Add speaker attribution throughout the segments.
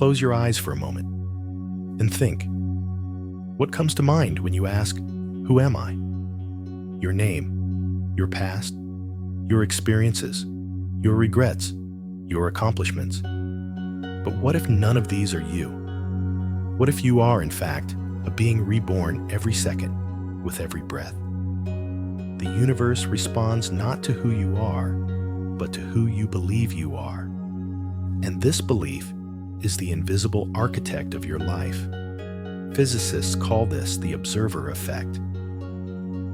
Speaker 1: close your eyes for a moment and think. What comes to mind when you ask, "Who am I?" Your name, your past, your experiences, your regrets, your accomplishments. But what if none of these are you? What if you are, in fact, a being reborn every second with every breath? The universe responds not to who you are, but to who you believe you are. And this belief is the invisible architect of your life. Physicists call this the observer effect.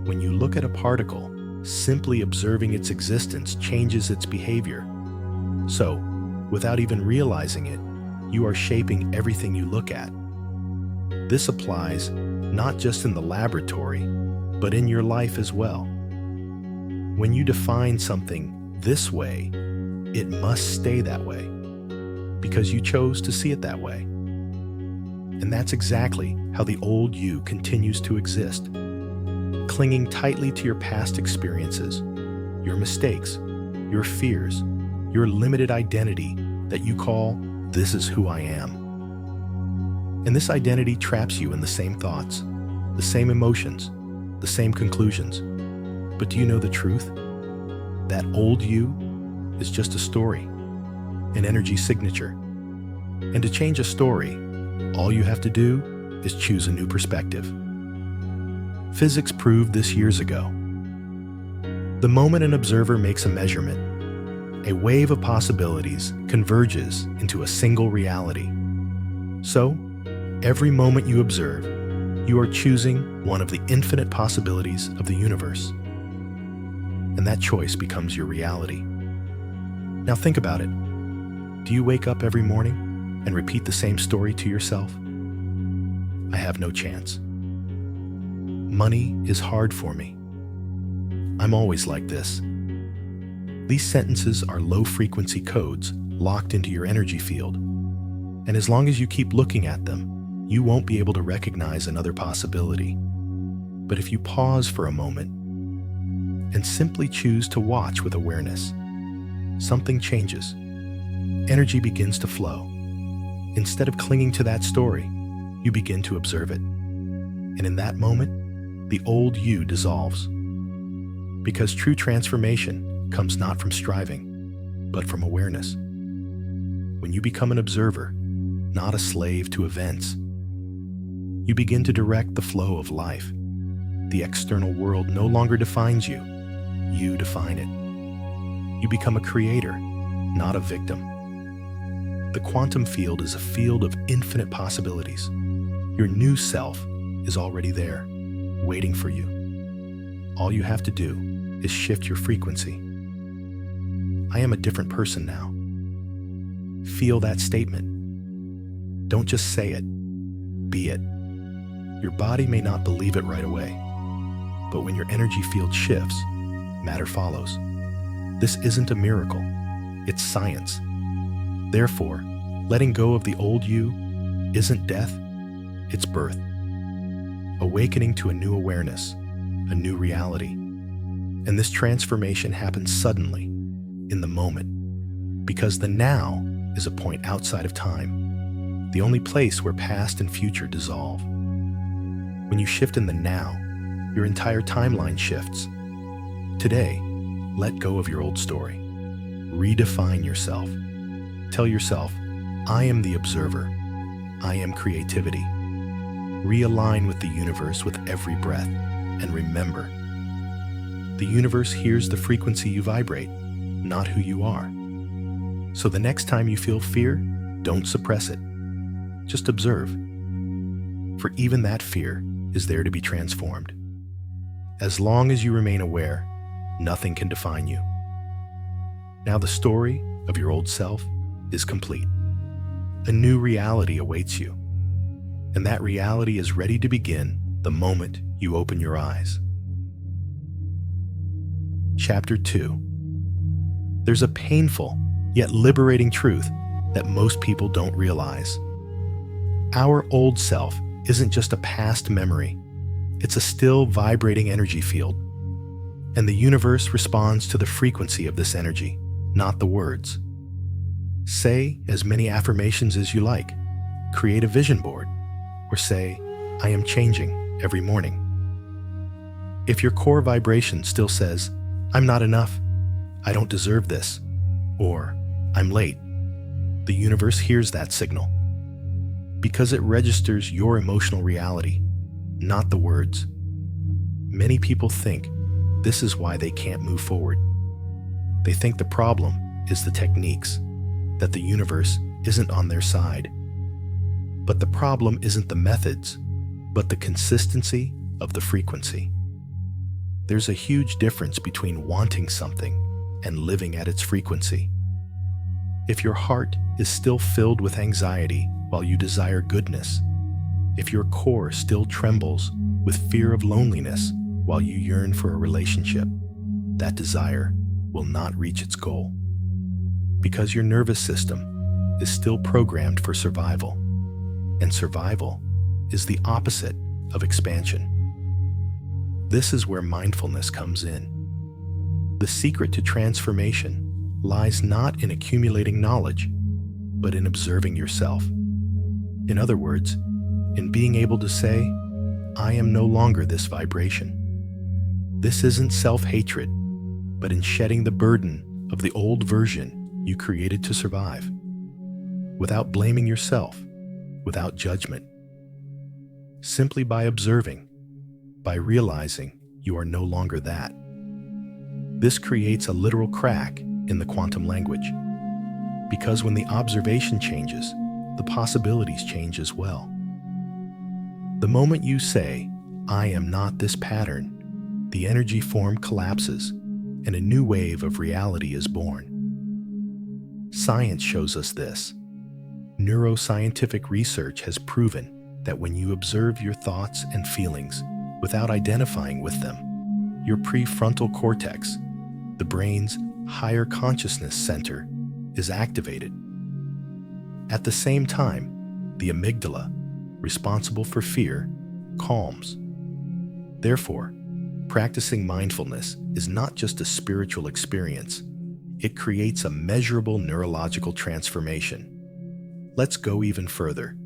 Speaker 1: When you look at a particle, simply observing its existence changes its behavior. So, without even realizing it, you are shaping everything you look at. This applies not just in the laboratory, but in your life as well. When you define something this way, it must stay that way, because you chose to see it that way. And that's exactly how the old you continues to exist, clinging tightly to your past experiences, your mistakes, your fears, your limited identity that you call, "This is who I am." And this identity traps you in the same thoughts, the same emotions, the same conclusions. But do you know the truth? That old you is just a story, an energy signature. And to change a story, all you have to do is choose a new perspective. Physics proved this years ago. The moment an observer makes a measurement, a wave of possibilities converges into a single reality. So, every moment you observe, you are choosing one of the infinite possibilities of the universe. And that choice becomes your reality. Now think about it. Do you wake up every morning and repeat the same story to yourself? I have no chance. Money is hard for me. I'm always like this. These sentences are low-frequency codes locked into your energy field. And as long as you keep looking at them, you won't be able to recognize another possibility. But if you pause for a moment and simply choose to watch with awareness, something changes. Energy begins to flow. Instead of clinging to that story, you begin to observe it. And in that moment, the old you dissolves. Because true transformation comes not from striving, but from awareness. When you become an observer, not a slave to events, you begin to direct the flow of life. The external world no longer defines you. You define it. You become a creator, not a victim. The quantum field is a field of infinite possibilities. Your new self is already there, waiting for you. All you have to do is shift your frequency. I am a different person now. Feel that statement. Don't just say it, be it. Your body may not believe it right away, but when your energy field shifts, matter follows. This isn't a miracle, it's science. Therefore, letting go of the old you isn't death, it's birth. Awakening to a new awareness, a new reality. And this transformation happens suddenly, in the moment, because the now is a point outside of time, the only place where past and future dissolve. When you shift in the now, your entire timeline shifts. Today, let go of your old story. Redefine yourself. Tell yourself, I am the observer. I am creativity. Realign with the universe with every breath. And remember, the universe hears the frequency you vibrate, not who you are. So the next time you feel fear, don't suppress it. Just observe. For even that fear is there to be transformed. As long as you remain aware, nothing can define you. Now the story of your old self is complete. A new reality awaits you. And that reality is ready to begin the moment you open your eyes. Chapter 2. There's a painful yet liberating truth that most people don't realize. Our old self isn't just a past memory. It's a still vibrating energy field. And the universe responds to the frequency of this energy, not the words. Say as many affirmations as you like. Create a vision board, or say, I am changing every morning. If your core vibration still says, I'm not enough, I don't deserve this, or I'm late, the universe hears that signal because it registers your emotional reality, not the words. Many people think this is why they can't move forward. They think the problem is the techniques, that the universe isn't on their side. But the problem isn't the methods, but the consistency of the frequency. There's a huge difference between wanting something and living at its frequency. If your heart is still filled with anxiety while you desire goodness, if your core still trembles with fear of loneliness while you yearn for a relationship, that desire will not reach its goal. Because your nervous system is still programmed for survival, and survival is the opposite of expansion. This is where mindfulness comes in. The secret to transformation lies not in accumulating knowledge, but in observing yourself. In other words, in being able to say, I am no longer this vibration. This isn't self-hatred, but in shedding the burden of the old version you created to survive, without blaming yourself, without judgment. Simply by observing, by realizing you are no longer that. This creates a literal crack in the quantum language, because when the observation changes, the possibilities change as well. The moment you say, I am not this pattern, the energy form collapses and a new wave of reality is born. Science shows us this. Neuroscientific research has proven that when you observe your thoughts and feelings without identifying with them, your prefrontal cortex, the brain's higher consciousness center, is activated. At the same time, the amygdala, responsible for fear, calms. Therefore, practicing mindfulness is not just a spiritual experience, it creates a measurable neurological transformation. Let's go even further.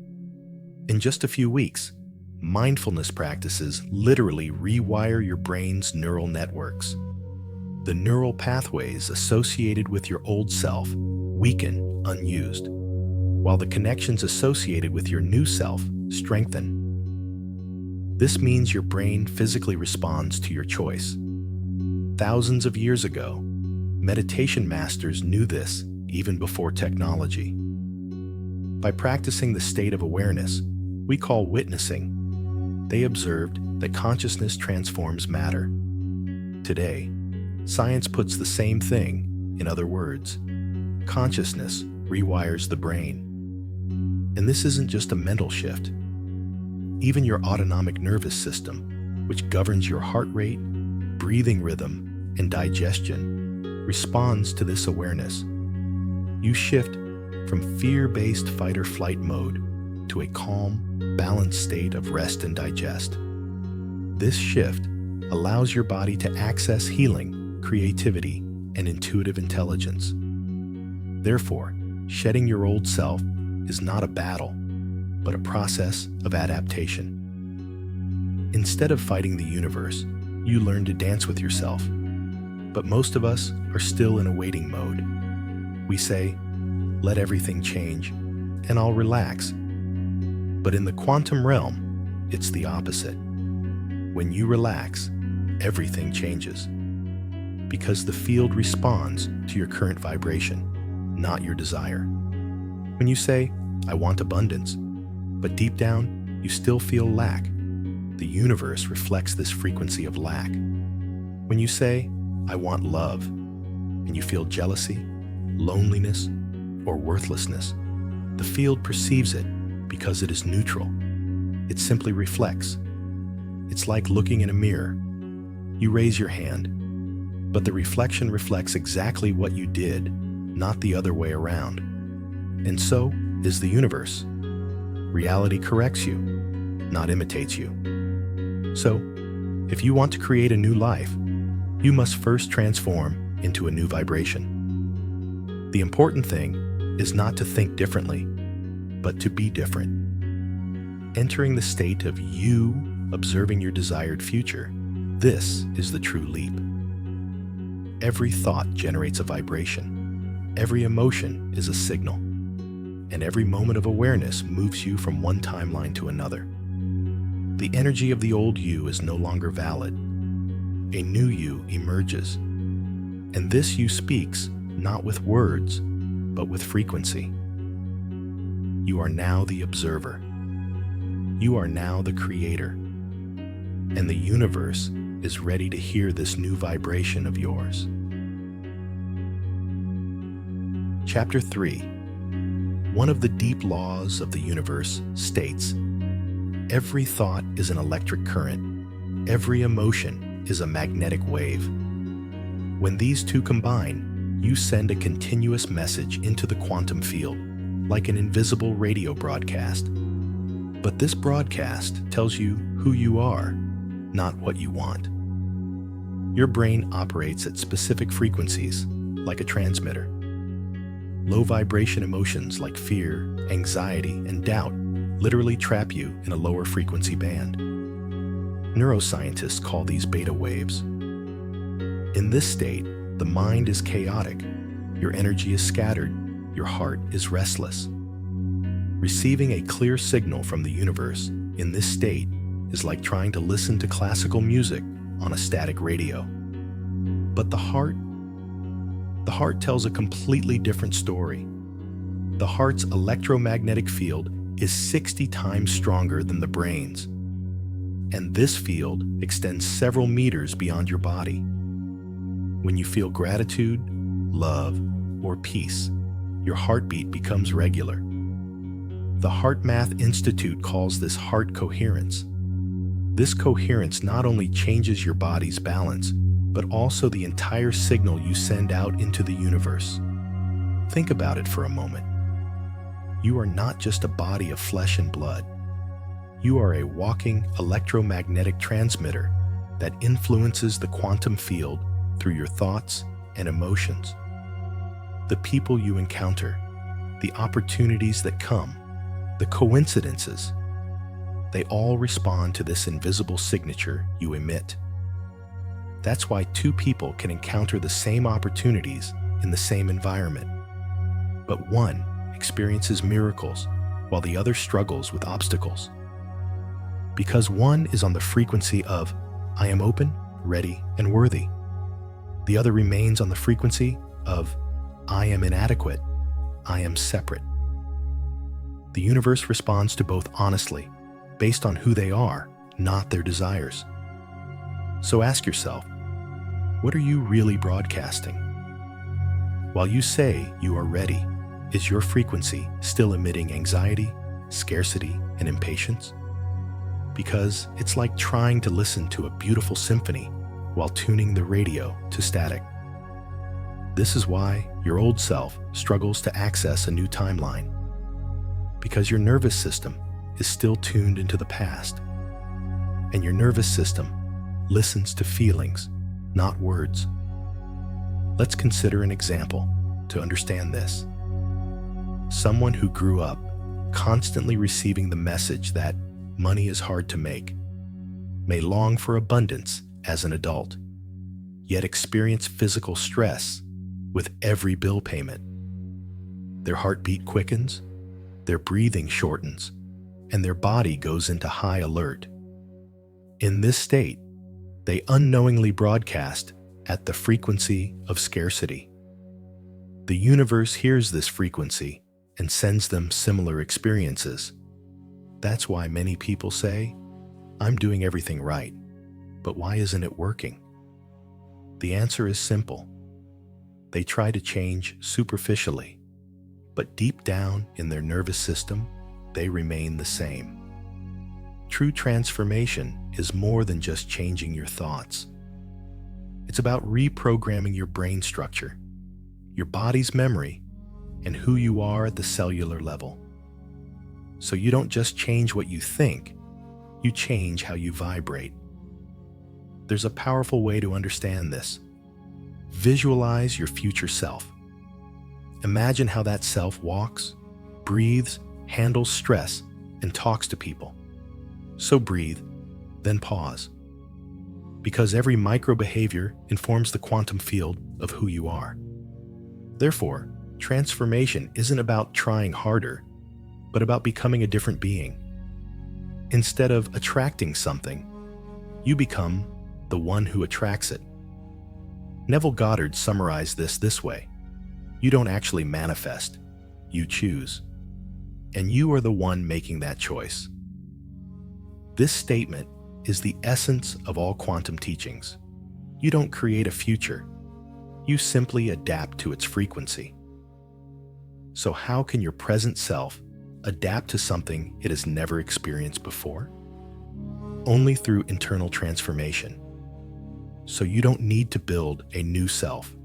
Speaker 1: In just a few weeks, mindfulness practices literally rewire your brain's neural networks. The neural pathways associated with your old self weaken unused, while the connections associated with your new self strengthen. This means your brain physically responds to your choice. Thousands of years ago, meditation masters knew this even before technology. By practicing the state of awareness we call witnessing, they observed that consciousness transforms matter. Today, science puts the same thing, in other words, consciousness rewires the brain. And this isn't just a mental shift. Even your autonomic nervous system, which governs your heart rate, breathing rhythm, and digestion, responds to this awareness. You shift from fear-based fight-or-flight mode to a calm, balanced state of rest and digest. This shift allows your body to access healing, creativity, and intuitive intelligence. Therefore, shedding your old self is not a battle, but a process of adaptation. Instead of fighting the universe, you learn to dance with yourself. But most of us are still in a waiting mode. We say, let everything change, and I'll relax. But in the quantum realm, it's the opposite. When you relax, everything changes. Because the field responds to your current vibration, not your desire. When you say, I want abundance, but deep down, you still feel lack, the universe reflects this frequency of lack. When you say, I want love, and you feel jealousy, loneliness, or worthlessness, the field perceives it because it is neutral. It simply reflects. It's like looking in a mirror. You raise your hand, but the reflection reflects exactly what you did, not the other way around. And so is the universe. Reality corrects you, not imitates you. So, if you want to create a new life, you must first transform into a new vibration. The important thing is not to think differently, but to be different. Entering the state of you observing your desired future, this is the true leap. Every thought generates a vibration. Every emotion is a signal. And every moment of awareness moves you from one timeline to another. The energy of the old you is no longer valid. A new you emerges. And this you speaks not with words, but with frequency. You are now the observer. You are now the creator. And the universe is ready to hear this new vibration of yours. Chapter 3. One of the deep laws of the universe states, every thought is an electric current. Every emotion is a magnetic wave. When these two combine, you send a continuous message into the quantum field, like an invisible radio broadcast. But this broadcast tells you who you are, not what you want. Your brain operates at specific frequencies, like a transmitter. Low vibration emotions like fear, anxiety, and doubt literally trap you in a lower frequency band. Neuroscientists call these beta waves. In this state, the mind is chaotic, your energy is scattered, your heart is restless. Receiving a clear signal from the universe in this state is like trying to listen to classical music on a static radio. But the heart tells a completely different story. The heart's electromagnetic field is 60 times stronger than the brain's. And this field extends several meters beyond your body. When you feel gratitude, love, or peace, your heartbeat becomes regular. The HeartMath Institute calls this heart coherence. This coherence not only changes your body's balance, but also the entire signal you send out into the universe. Think about it for a moment. You are not just a body of flesh and blood. You are a walking electromagnetic transmitter that influences the quantum field through your thoughts and emotions. The people you encounter, the opportunities that come, the coincidences, they all respond to this invisible signature you emit. That's why two people can encounter the same opportunities in the same environment. But one experiences miracles while the other struggles with obstacles. Because one is on the frequency of, I am open, ready, and worthy. The other remains on the frequency of, I am inadequate, I am separate. The universe responds to both honestly, based on who they are, not their desires. So ask yourself, what are you really broadcasting? While you say you are ready, is your frequency still emitting anxiety, scarcity, and impatience? Because it's like trying to listen to a beautiful symphony while tuning the radio to static. This is why your old self struggles to access a new timeline. Because your nervous system is still tuned into the past. And your nervous system listens to feelings, not words. Let's consider an example to understand this. Someone who grew up constantly receiving the message that money is hard to make may long for abundance as an adult, yet experience physical stress with every bill payment. Their heartbeat quickens, their breathing shortens, and their body goes into high alert. In this state, they unknowingly broadcast at the frequency of scarcity. The universe hears this frequency and sends them similar experiences. That's why many people say, I'm doing everything right, but why isn't it working? The answer is simple. They try to change superficially, but deep down in their nervous system, they remain the same. True transformation is more than just changing your thoughts. It's about reprogramming your brain structure, your body's memory, and who you are at the cellular level. So you don't just change what you think, you change how you vibrate. There's a powerful way to understand this. Visualize your future self. Imagine how that self walks, breathes, handles stress, and talks to people. So breathe, then pause. Because every micro behavior informs the quantum field of who you are. Therefore, transformation isn't about trying harder, but about becoming a different being. Instead of attracting something, you become the one who attracts it. Neville Goddard summarized this way: you don't actually manifest, you choose. And you are the one making that choice. This statement is the essence of all quantum teachings. You don't create a future, you simply adapt to its frequency. So how can your present self adapt to something it has never experienced before? Only through internal transformation. So you don't need to build a new self.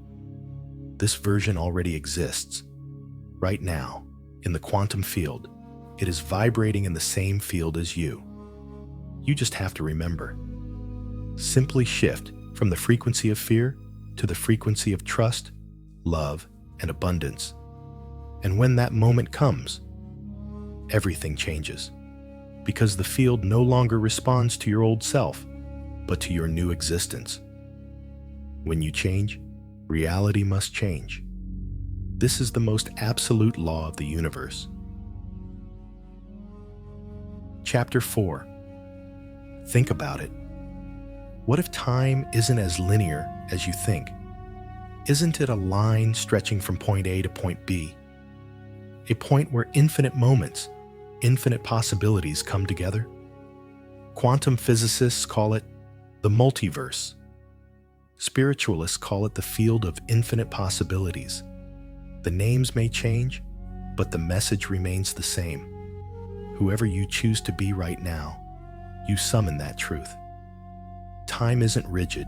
Speaker 1: This version already exists. Right now, in the quantum field, it is vibrating in the same field as you. You just have to remember. Simply shift from the frequency of fear to the frequency of trust, love, and abundance. And when that moment comes, everything changes. Because the field no longer responds to your old self, but to your new existence. When you change, reality must change. This is the most absolute law of the universe. Chapter 4. Think about it. What if time isn't as linear as you think? Isn't it a line stretching from point A to point B? A point where infinite moments, infinite possibilities come together? Quantum physicists call it the multiverse. Spiritualists call it the field of infinite possibilities. The names may change, but the message remains the same. Whoever you choose to be right now, you summon that truth. Time isn't rigid.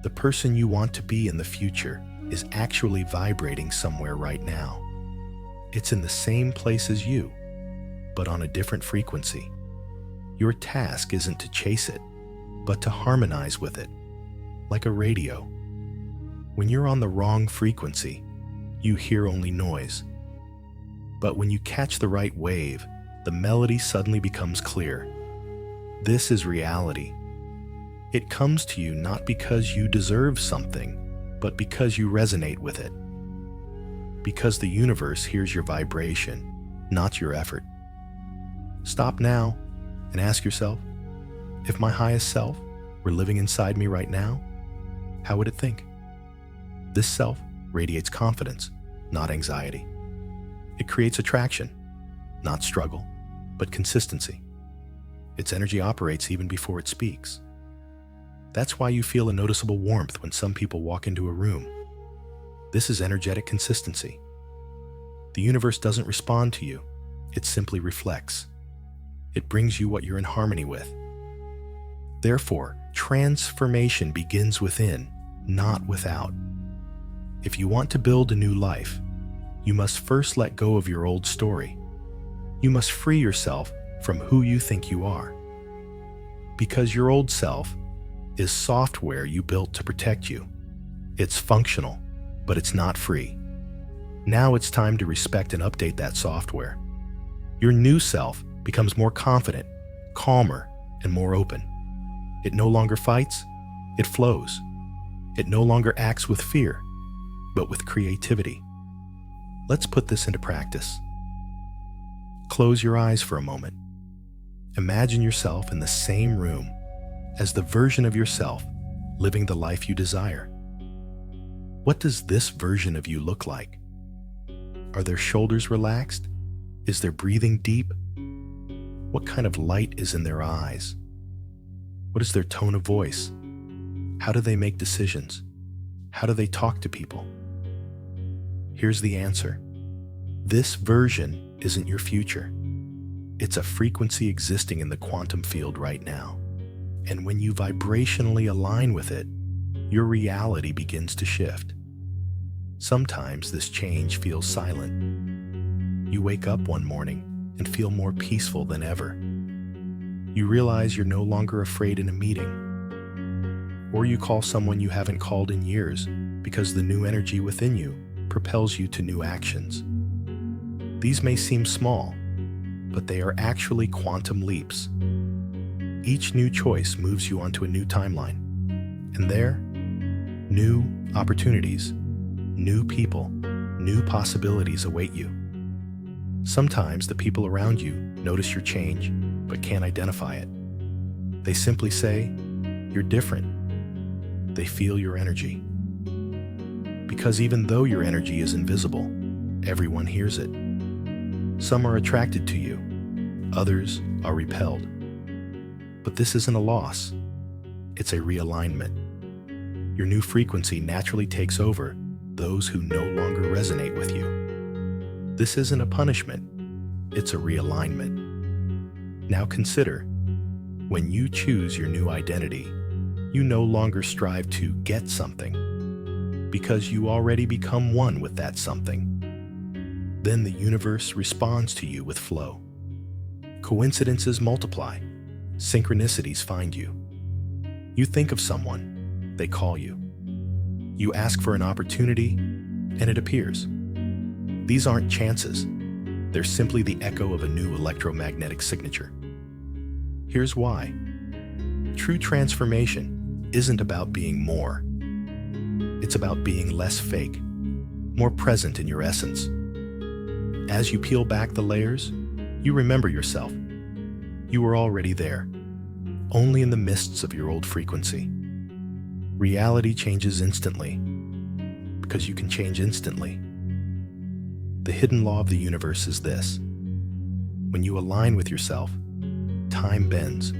Speaker 1: The person you want to be in the future is actually vibrating somewhere right now. It's in the same place as you, but on a different frequency. Your task isn't to chase it, but to harmonize with it, like a radio. When you're on the wrong frequency, you hear only noise. But when you catch the right wave, the melody suddenly becomes clear. This is reality. It comes to you not because you deserve something, but because you resonate with it. Because the universe hears your vibration, not your effort. Stop now and ask yourself, if my highest self were living inside me right now, how would it think? This self radiates confidence, not anxiety. It creates attraction, not struggle, but consistency. Its energy operates even before it speaks. That's why you feel a noticeable warmth when some people walk into a room. This is energetic consistency. The universe doesn't respond to you, it simply reflects. It brings you what you're in harmony with. Therefore, transformation begins within, not without. If you want to build a new life, you must first let go of your old story. You must free yourself from who you think you are. Because your old self is software you built to protect you. It's functional, but it's not free. Now it's time to respect and update that software. Your new self becomes more confident, calmer, and more open. It no longer fights, it flows. It no longer acts with fear, but with creativity. Let's put this into practice. Close your eyes for a moment. Imagine yourself in the same room as the version of yourself living the life you desire. What does this version of you look like? Are their shoulders relaxed? Is their breathing deep? What kind of light is in their eyes? What is their tone of voice? How do they make decisions? How do they talk to people? Here's the answer. This version isn't your future. It's a frequency existing in the quantum field right now. And when you vibrationally align with it, your reality begins to shift. Sometimes this change feels silent. You wake up one morning and feel more peaceful than ever. You realize you're no longer afraid in a meeting. Or you call someone you haven't called in years because the new energy within you propels you to new actions. These may seem small, but they are actually quantum leaps. Each new choice moves you onto a new timeline, and there, new opportunities, new people, new possibilities await you. Sometimes the people around you notice your change, but can't identify it. They simply say, "You're different." They feel your energy. Because even though your energy is invisible, everyone hears it. Some are attracted to you, others are repelled. But this isn't a loss, it's a realignment. Your new frequency naturally takes over those who no longer resonate with you. This isn't a punishment, it's a realignment. Now consider, when you choose your new identity, you no longer strive to get something, because you already become one with that something. Then the universe responds to you with flow. Coincidences multiply, synchronicities find you. You think of someone, they call you. You ask for an opportunity, and it appears. These aren't chances, they're simply the echo of a new electromagnetic signature. Here's why. True transformation isn't about being more. It's about being less fake, more present in your essence. As you peel back the layers, you remember yourself. You were already there, only in the mists of your old frequency. Reality changes instantly, because you can change instantly. The hidden law of the universe is this. When you align with yourself, time bends,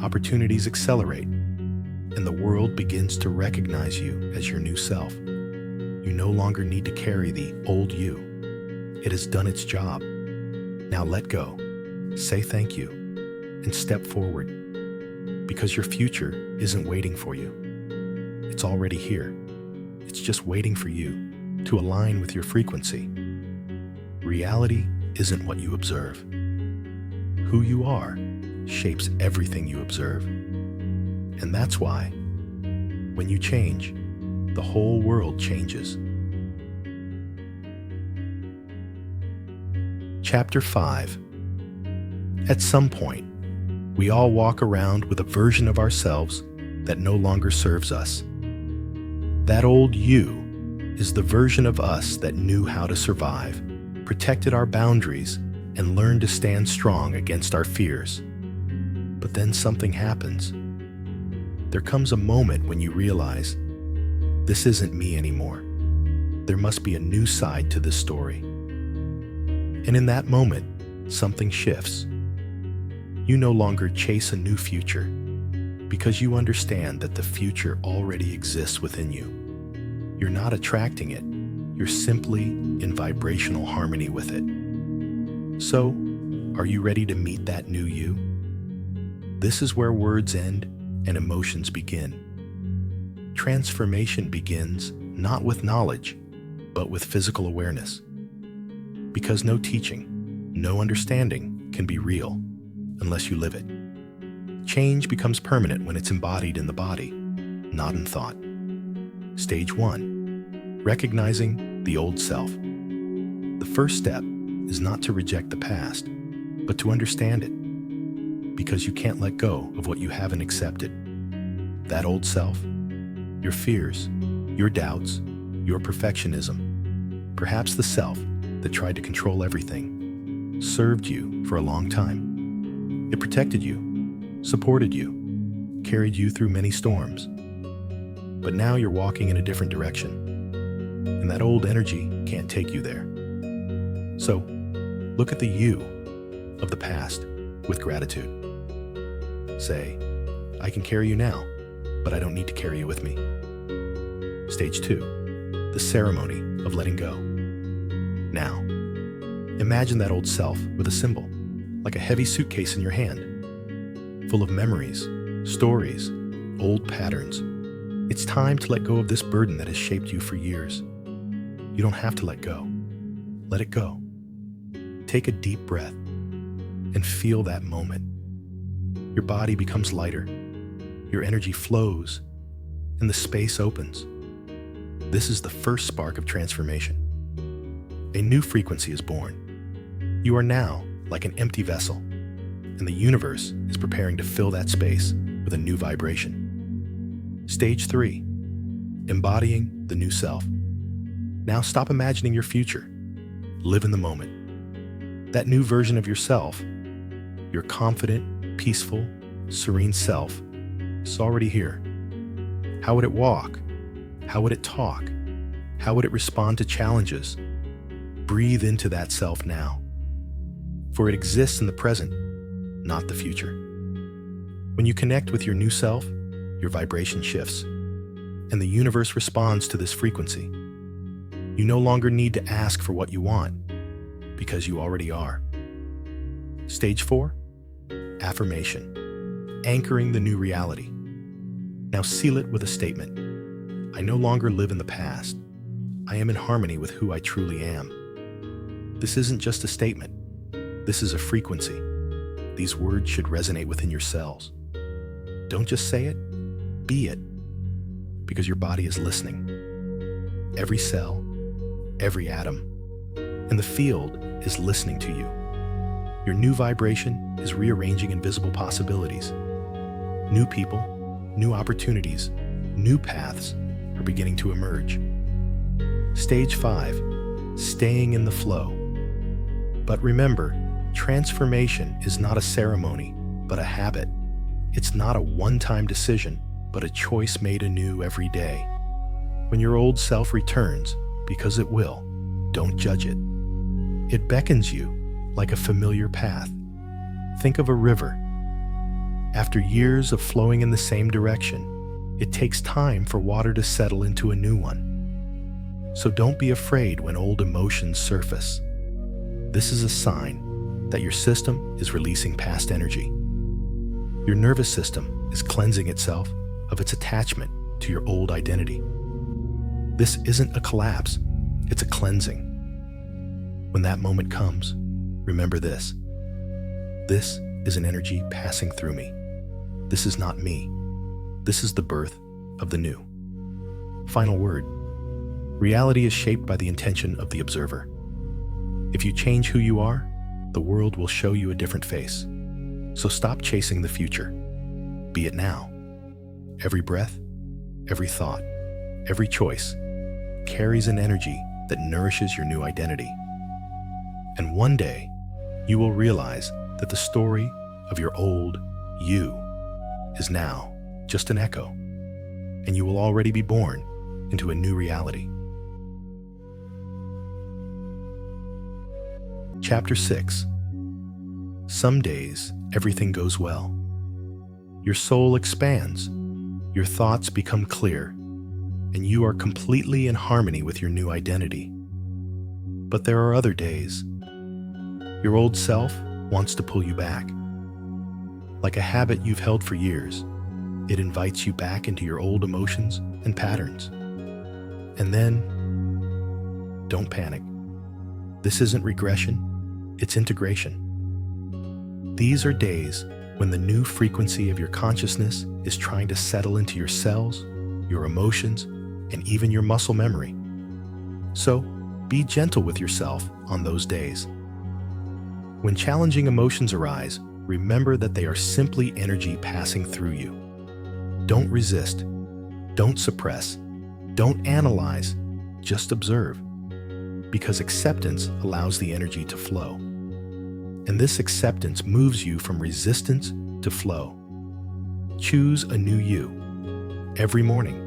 Speaker 1: opportunities accelerate, and the world begins to recognize you as your new self. You no longer need to carry the old you. It has done its job. Now let go, say thank you, and step forward, because your future isn't waiting for you. It's already here. It's just waiting for you to align with your frequency. Reality isn't what you observe. Who you are shapes everything you observe. And that's why, when you change, the whole world changes. Chapter 5. At some point, we all walk around with a version of ourselves that no longer serves us. That old you is the version of us that knew how to survive, protected our boundaries, and learned to stand strong against our fears. But then something happens. There comes a moment when you realize, this isn't me anymore. There must be a new side to this story. And in that moment, something shifts. You no longer chase a new future, because you understand that the future already exists within you. You're not attracting it, you're simply in vibrational harmony with it. So, are you ready to meet that new you? This is where words end and emotions begin. Transformation begins not with knowledge, but with physical awareness. Because no teaching, no understanding can be real unless you live it. Change becomes permanent when it's embodied in the body, not in thought. Stage 1. Recognizing the old self. The first step is not to reject the past, but to understand it. Because you can't let go of what you haven't accepted. That old self, your fears, your doubts, your perfectionism, perhaps the self that tried to control everything, served you for a long time. It protected you, supported you, carried you through many storms. But now you're walking in a different direction, and that old energy can't take you there. So, look at the you of the past with gratitude. Say, I can carry you now, but I don't need to carry you with me. Stage 2, the ceremony of letting go. Now, imagine that old self with a symbol, like a heavy suitcase in your hand, full of memories, stories, old patterns. It's time to let go of this burden that has shaped you for years. You don't have to let go. Let it go. Take a deep breath and feel that moment. Your body becomes lighter, your energy flows, and the space opens. This is the first spark of transformation. A new frequency is born. You are now like an empty vessel, and the universe is preparing to fill that space with a new vibration. Stage 3. Embodying the new self. Now stop imagining your future. Live in the moment. That new version of yourself, your confident, peaceful, serene self, is already here. How would it walk? How would it talk? How would it respond to challenges? Breathe into that self now. For it exists in the present, not the future. When you connect with your new self, your vibration shifts, and the universe responds to this frequency. You no longer need to ask for what you want, because you already are. Stage 4. Affirmation. Anchoring the new reality. Now seal it with a statement. I no longer live in the past. I am in harmony with who I truly am. This isn't just a statement. This is a frequency. These words should resonate within your cells. Don't just say it, be it, because your body is listening. Every cell, every atom, and the field is listening to you. Your new vibration is rearranging invisible possibilities. New people, new opportunities, new paths are beginning to emerge. Stage 5. Staying in the flow. But remember, transformation is not a ceremony, but a habit. It's not a one-time decision, but a choice made anew every day. When your old self returns, because it will, don't judge it. It beckons you like a familiar path. Think of a river. After years of flowing in the same direction, it takes time for water to settle into a new one. So don't be afraid when old emotions surface. This is a sign that your system is releasing past energy. Your nervous system is cleansing itself of its attachment to your old identity. This isn't a collapse, it's a cleansing. When that moment comes, remember this. This is an energy passing through me. This is not me. This is the birth of the new. Final word. Reality is shaped by the intention of the observer. If you change who you are, the world will show you a different face. So stop chasing the future. Be it now. Every breath, every thought, every choice carries an energy that nourishes your new identity. And one day, you will realize that the story of your old you is now just an echo, and you will already be born into a new reality. Chapter 6. Some days, everything goes well. Your soul expands, your thoughts become clear, and you are completely in harmony with your new identity. But there are other days. Your old self wants to pull you back. Like a habit you've held for years, it invites you back into your old emotions and patterns. And then, don't panic. This isn't regression, it's integration. These are days when the new frequency of your consciousness is trying to settle into your cells, your emotions, and even your muscle memory. So, be gentle with yourself on those days. When challenging emotions arise, remember that they are simply energy passing through you. Don't resist. Don't suppress. Don't analyze. Just observe. Because acceptance allows the energy to flow. And this acceptance moves you from resistance to flow. Choose a new you. Every morning,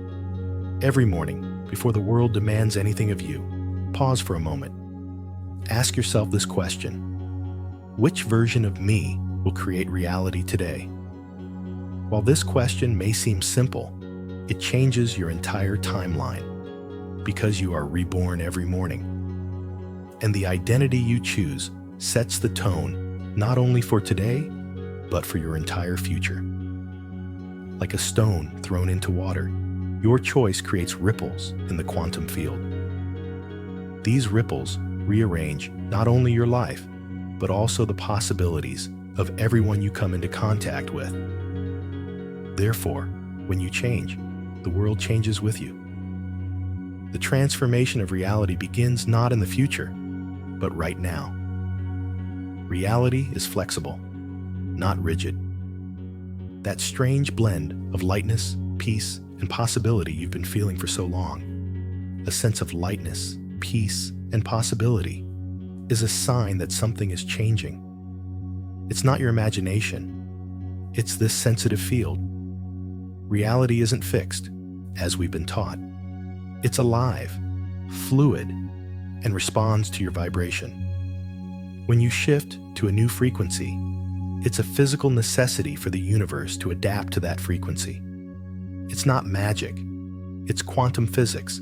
Speaker 1: before the world demands anything of you, pause for a moment. Ask yourself this question: which version of me will create reality today? While this question may seem simple, it changes your entire timeline because you are reborn every morning. And the identity you choose sets the tone not only for today, but for your entire future. Like a stone thrown into water, your choice creates ripples in the quantum field. These ripples rearrange not only your life, but also the possibilities of everyone you come into contact with. Therefore, when you change, the world changes with you. The transformation of reality begins not in the future, but right now. Reality is flexible, not rigid. That strange blend of lightness, peace, and possibility you've been feeling for so long, a sense of lightness, peace, and possibility, is a sign that something is changing. It's not your imagination. It's this sensitive field. Reality isn't fixed, as we've been taught. It's alive, fluid, and responds to your vibration. When you shift to a new frequency, it's a physical necessity for the universe to adapt to that frequency. It's not magic. It's quantum physics.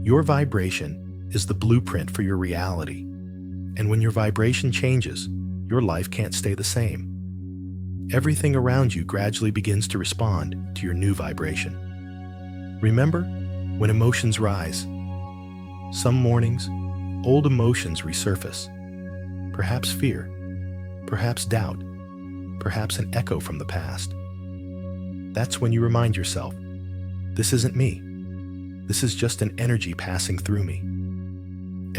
Speaker 1: Your vibration is the blueprint for your reality. And when your vibration changes, your life can't stay the same. Everything around you gradually begins to respond to your new vibration. Remember when emotions rise? Some mornings, old emotions resurface. Perhaps fear, perhaps doubt, perhaps an echo from the past. That's when you remind yourself, this isn't me. This is just an energy passing through me.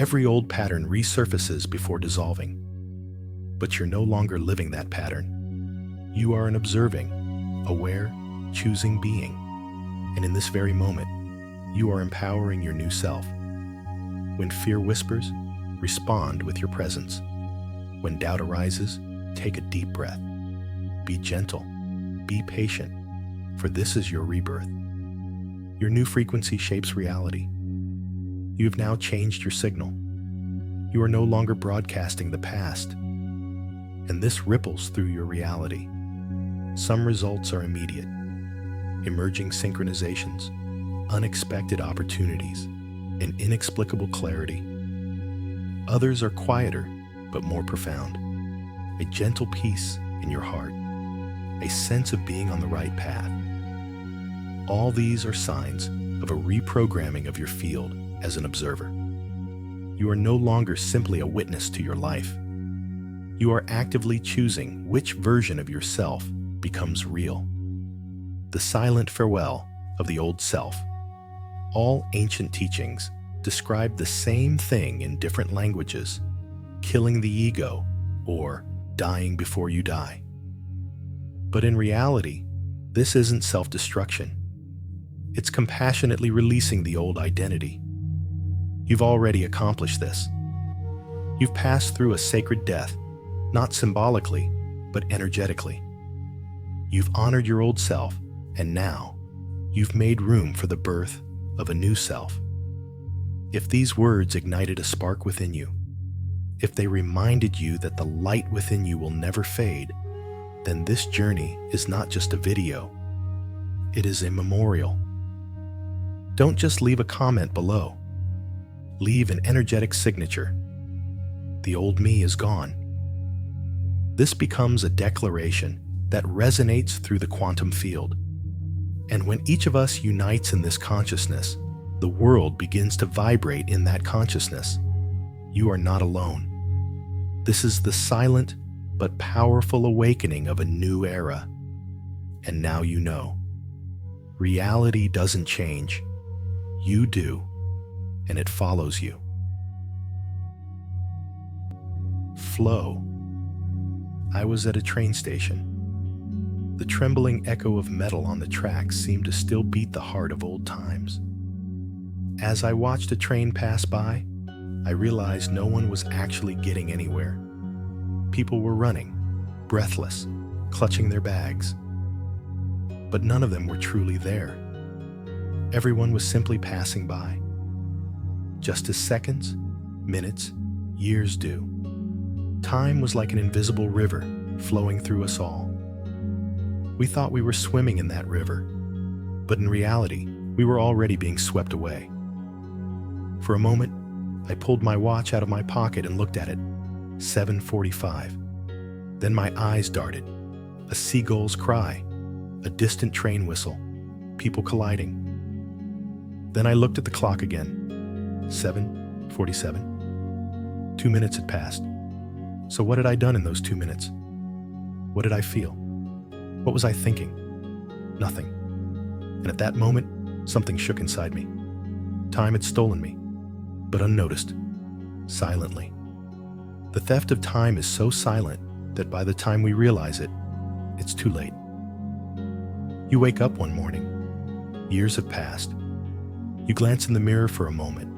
Speaker 1: Every old pattern resurfaces before dissolving. But you're no longer living that pattern. You are an observing, aware, choosing being. And in this very moment, you are empowering your new self. When fear whispers, respond with your presence. When doubt arises, take a deep breath. Be gentle, be patient, for this is your rebirth. Your new frequency shapes reality. You have now changed your signal. You are no longer broadcasting the past, and this ripples through your reality. Some results are immediate, emerging synchronizations, unexpected opportunities, and inexplicable clarity. Others are quieter, but more profound. A gentle peace in your heart, a sense of being on the right path. All these are signs of a reprogramming of your field as an observer. You are no longer simply a witness to your life. You are actively choosing which version of yourself becomes real. The silent farewell of the old self. All ancient teachings describe the same thing in different languages: killing the ego or dying before you die. But in reality, this isn't self-destruction. It's compassionately releasing the old identity. You've already accomplished this. You've passed through a sacred death, not symbolically, but energetically. You've honored your old self, and now you've made room for the birth of a new self. If these words ignited a spark within you, if they reminded you that the light within you will never fade, then this journey is not just a video, it is a memorial. Don't just leave a comment below. Leave an energetic signature. The old me is gone. This becomes a declaration that resonates through the quantum field. And when each of us unites in this consciousness, the world begins to vibrate in that consciousness. You are not alone. This is the silent but powerful awakening of a new era. And now you know. Reality doesn't change. You do, and it follows you. Flow. I was at a train station. The trembling echo of metal on the tracks seemed to still beat the heart of old times. As I watched a train pass by, I realized no one was actually getting anywhere. People were running, breathless, clutching their bags. But none of them were truly there. Everyone was simply passing by. Just as seconds, minutes, years do. Time was like an invisible river flowing through us all. We thought we were swimming in that river, but in reality, we were already being swept away. For a moment, I pulled my watch out of my pocket and looked at it. 7:45. Then my eyes darted. A seagull's cry, a distant train whistle, people colliding. Then I looked at the clock again. 7:47. 2 minutes had passed. So what had I done in those 2 minutes? What did I feel? What was I thinking? Nothing. And at that moment, something shook inside me. Time had stolen me, but unnoticed, silently. The theft of time is so silent that by the time we realize it, it's too late. You wake up one morning. Years have passed. You glance in the mirror for a moment,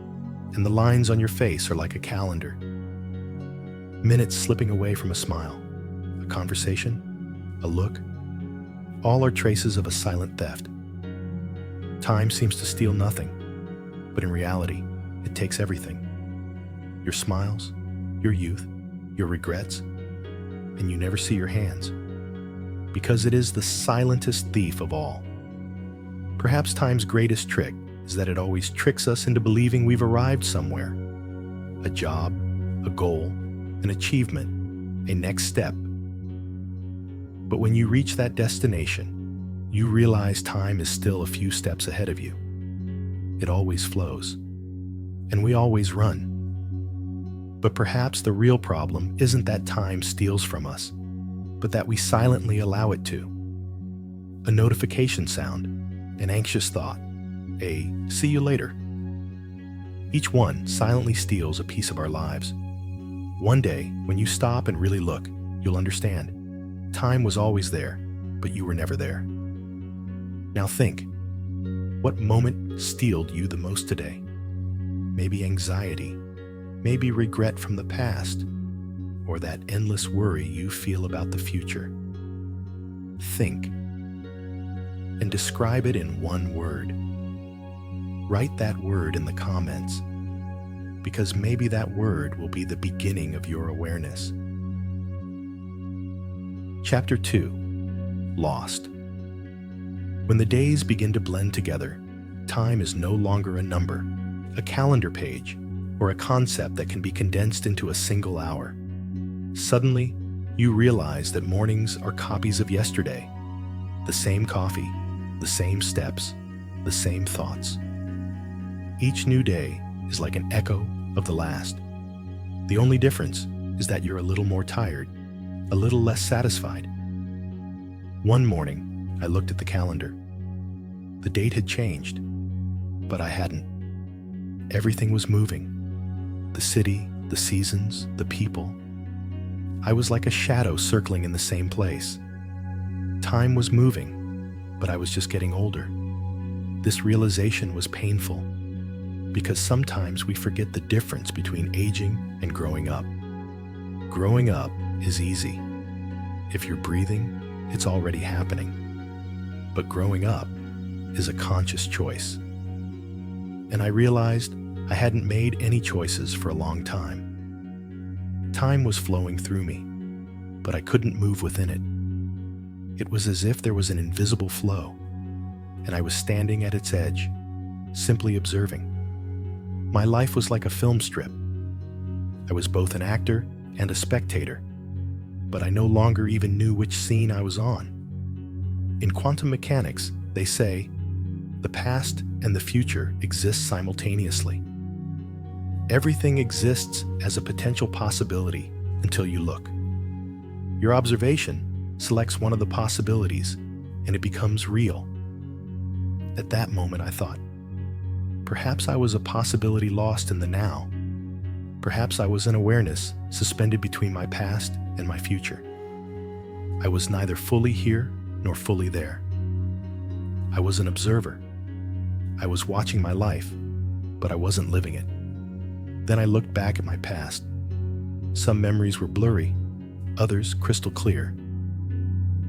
Speaker 1: and the lines on your face are like a calendar. Minutes slipping away from a smile, a conversation, a look, all are traces of a silent theft. Time seems to steal nothing, but in reality, it takes everything. Your smiles, your youth, your regrets, and you never see your hands, because it is the silentest thief of all. Perhaps time's greatest trick is that it always tricks us into believing we've arrived somewhere. A job, a goal, an achievement, a next step. But when you reach that destination, you realize time is still a few steps ahead of you. It always flows, and we always run. But perhaps the real problem isn't that time steals from us, but that we silently allow it to. A notification sound, an anxious thought, a "see you later." Each one silently steals a piece of our lives. One day, when you stop and really look, you'll understand. Time was always there, but you were never there. Now think, what moment stealed you the most today? Maybe anxiety, maybe regret from the past, or that endless worry you feel about the future. Think, and describe it in one word. Write that word in the comments, because maybe that word will be the beginning of your awareness. Chapter 2. Lost. When the days begin to blend together, time is no longer a number, a calendar page, or a concept that can be condensed into a single hour. Suddenly, you realize that mornings are copies of yesterday. The same coffee, the same steps, the same thoughts. Each new day is like an echo of the last. The only difference is that you're a little more tired, a little less satisfied. One morning, I looked at the calendar. The date had changed, but I hadn't. Everything was moving. The city, the seasons, the people. I was like a shadow circling in the same place. Time was moving, but I was just getting older. This realization was painful, because sometimes we forget the difference between aging and growing up. Growing up is easy. If you're breathing, it's already happening. But growing up is a conscious choice. And I realized I hadn't made any choices for a long time. Time was flowing through me, but I couldn't move within it. It was as if there was an invisible flow, and I was standing at its edge, simply observing. My life was like a film strip. I was both an actor and a spectator, but I no longer even knew which scene I was on. In quantum mechanics, they say, the past and the future exist simultaneously. Everything exists as a potential possibility until you look. Your observation selects one of the possibilities, and it becomes real. At that moment, I thought, perhaps I was a possibility lost in the now. Perhaps I was an awareness suspended between my past and my future. I was neither fully here nor fully there. I was an observer. I was watching my life, but I wasn't living it. Then I looked back at my past. Some memories were blurry, others crystal clear.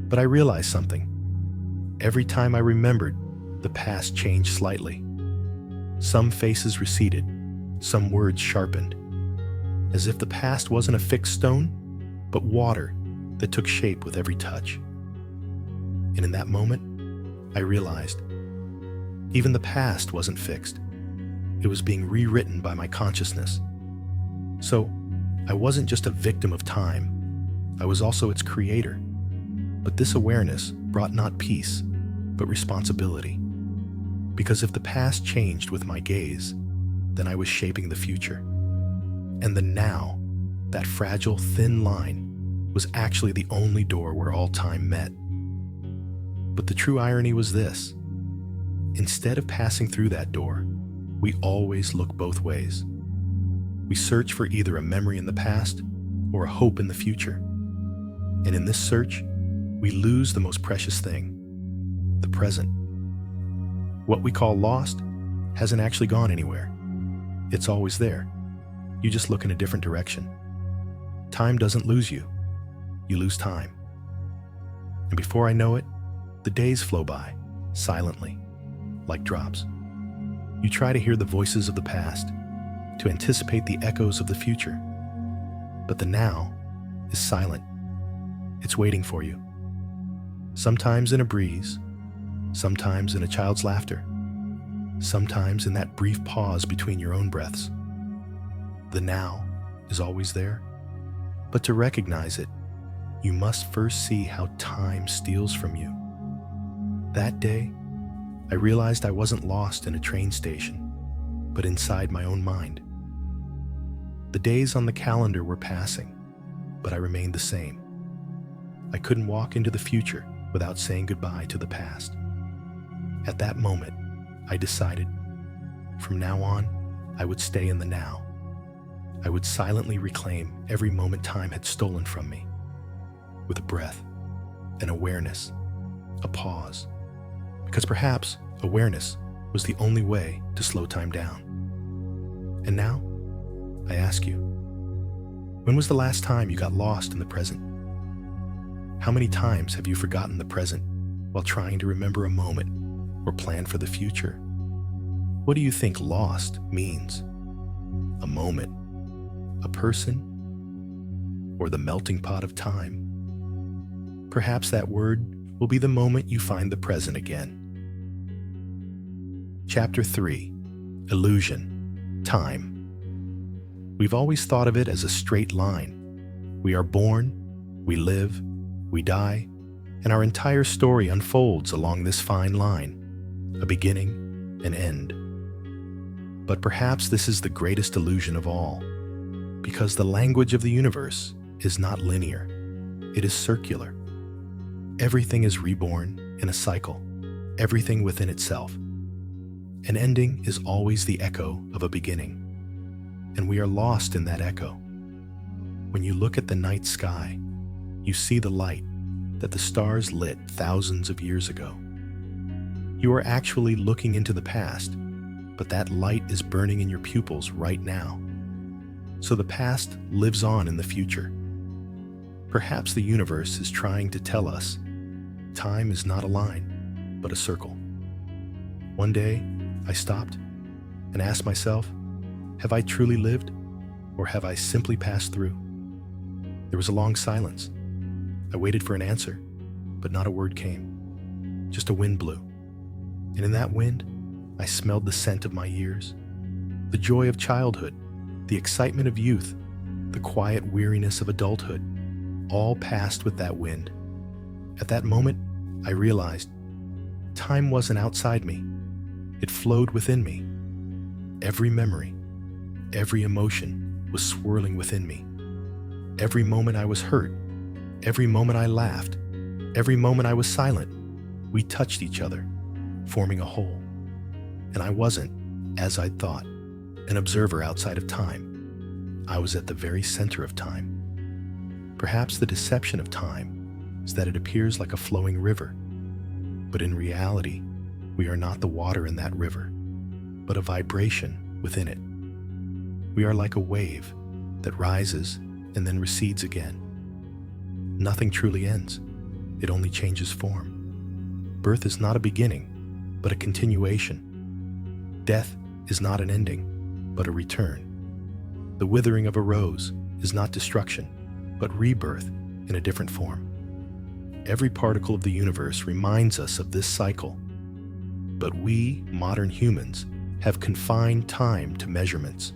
Speaker 1: But I realized something. Every time I remembered, the past changed slightly. Some faces receded, some words sharpened, as if the past wasn't a fixed stone, but water that took shape with every touch. And in that moment, I realized even the past wasn't fixed. It was being rewritten by my consciousness. So, I wasn't just a victim of time, I was also its creator. But this awareness brought not peace, but responsibility. Because if the past changed with my gaze, then I was shaping the future. And the now, that fragile, thin line, was actually the only door where all time met. But the true irony was this. Instead of passing through that door, we always look both ways. We search for either a memory in the past or a hope in the future. And in this search, we lose the most precious thing, the present. What we call lost hasn't actually gone anywhere. It's always there. You just look in a different direction. Time doesn't lose you. You lose time. And before I know it, the days flow by, silently, like drops. You try to hear the voices of the past, to anticipate the echoes of the future. But the now is silent. It's waiting for you. Sometimes in a breeze, sometimes in a child's laughter, sometimes in that brief pause between your own breaths. The now is always there, but to recognize it, you must first see how time steals from you. That day, I realized I wasn't lost in a train station, but inside my own mind. The days on the calendar were passing, but I remained the same. I couldn't walk into the future without saying goodbye to the past. At that moment, I decided, from now on, I would stay in the now. I would silently reclaim every moment time had stolen from me, with a breath, an awareness, a pause, because perhaps awareness was the only way to slow time down. And now, I ask you, when was the last time you got lost in the present? How many times have you forgotten the present while trying to remember a moment or plan for the future? What do you think lost means? A moment, a person, or the melting pot of time? Perhaps that word will be the moment you find the present again. Chapter 3. Illusion. Time. We've always thought of it as a straight line. We are born, we live, we die, and our entire story unfolds along this fine line, a beginning, an end. But perhaps this is the greatest illusion of all, because the language of the universe is not linear, it is circular. Everything is reborn in a cycle, everything within itself. An ending is always the echo of a beginning, and we are lost in that echo. When you look at the night sky, you see the light that the stars lit thousands of years ago. You are actually looking into the past, but that light is burning in your pupils right now. So the past lives on in the future. Perhaps the universe is trying to tell us time is not a line, but a circle. One day, I stopped and asked myself, have I truly lived, or have I simply passed through? There was a long silence. I waited for an answer, but not a word came. Just a wind blew. And in that wind, I smelled the scent of my years, the joy of childhood, the excitement of youth, the quiet weariness of adulthood, all passed with that wind. At that moment, I realized time wasn't outside me. It flowed within me. Every memory, every emotion was swirling within me. Every moment I was hurt, every moment I laughed, every moment I was silent, we touched each other, forming a whole. And I wasn't, as I'd thought, an observer outside of time. I was at the very center of time. Perhaps the deception of time is that it appears like a flowing river, but in reality, we are not the water in that river, but a vibration within it. We are like a wave that rises and then recedes again. Nothing truly ends. It only changes form. Birth is not a beginning, but a continuation. Death is not an ending, but a return. The withering of a rose is not destruction, but rebirth in a different form. Every particle of the universe reminds us of this cycle. But we, modern humans, have confined time to measurements.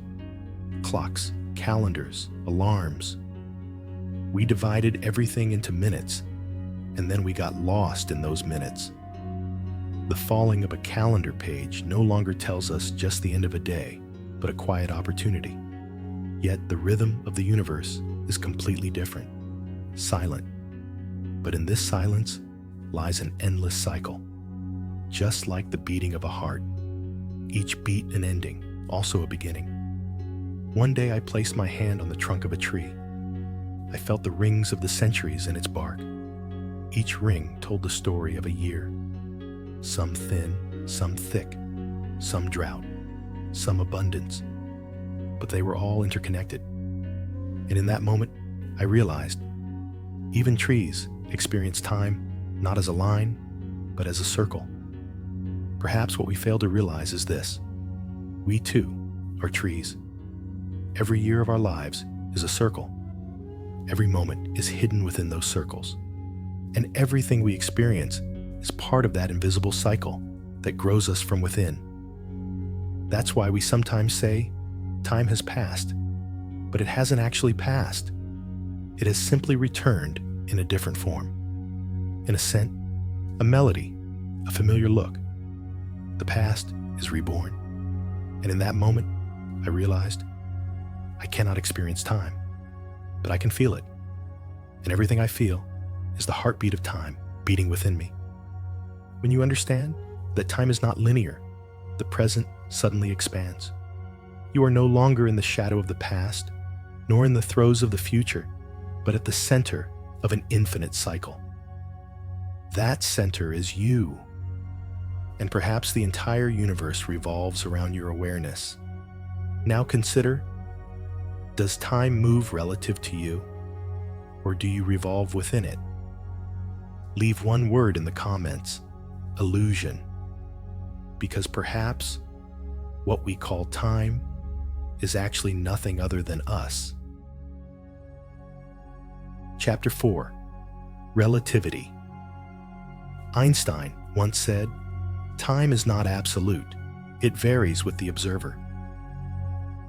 Speaker 1: Clocks, calendars, alarms. We divided everything into minutes, and then we got lost in those minutes. The falling of a calendar page no longer tells us just the end of a day, but a quiet opportunity. Yet the rhythm of the universe is completely different, silent. But in this silence lies an endless cycle, just like the beating of a heart. each beat an ending, also a beginning. One day I placed my hand on the trunk of a tree. I felt the rings of the centuries in its bark. Each ring told the story of a year. Some thin, some thick, some drought, some abundance. But they were all interconnected. And in that moment, I realized even trees experience time not as a line, but as a circle. Perhaps what we fail to realize is this: we too are trees. Every year of our lives is a circle. Every moment is hidden within those circles. And everything we experience is part of that invisible cycle that grows us from within. That's why we sometimes say, time has passed, but it hasn't actually passed. It has simply returned in a different form. In a scent, a melody, a familiar look. The past is reborn. And in that moment, I realized I cannot experience time, but I can feel it. And everything I feel is the heartbeat of time beating within me. When you understand that time is not linear, the present suddenly expands. You are no longer in the shadow of the past, nor in the throes of the future, but at the center of an infinite cycle. That center is you. And perhaps the entire universe revolves around your awareness. Now consider, does time move relative to you, or do you revolve within it? Leave one word in the comments: illusion. Because perhaps what we call time is actually nothing other than us. Chapter 4: Relativity. Einstein once said, "Time is not absolute. It varies with the observer."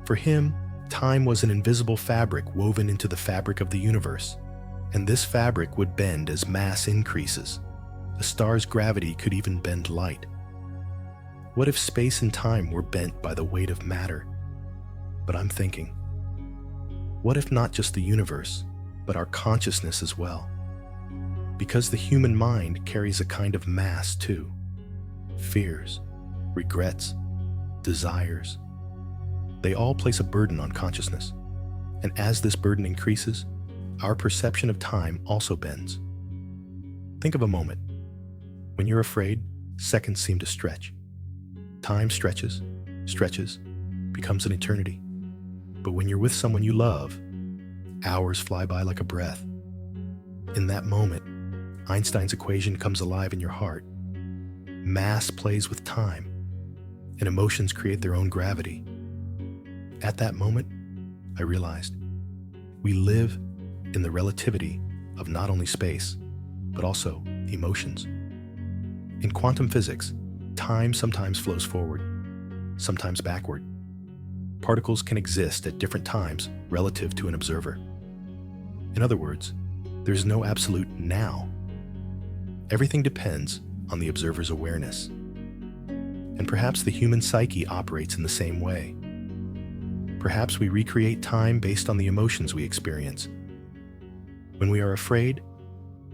Speaker 1: For him, time was an invisible fabric woven into the fabric of the universe, and this fabric would bend as mass increases. A star's gravity could even bend light. What if space and time were bent by the weight of matter? But I'm thinking, what if not just the universe, but our consciousness as well? Because the human mind carries a kind of mass too. Fears, regrets, desires. They all place a burden on consciousness. And as this burden increases, our perception of time also bends. Think of a moment. When you're afraid, seconds seem to stretch. Time stretches, becomes an eternity. But when you're with someone you love, hours fly by like a breath. In that moment, Einstein's equation comes alive in your heart. Mass plays with time, and emotions create their own gravity. At that moment, I realized we live in the relativity of not only space, but also emotions. In quantum physics, time sometimes flows forward, sometimes backward. Particles can exist at different times relative to an observer. In other words, there's no absolute now. Everything depends on the observer's awareness. And perhaps the human psyche operates in the same way. Perhaps we recreate time based on the emotions we experience. When we are afraid,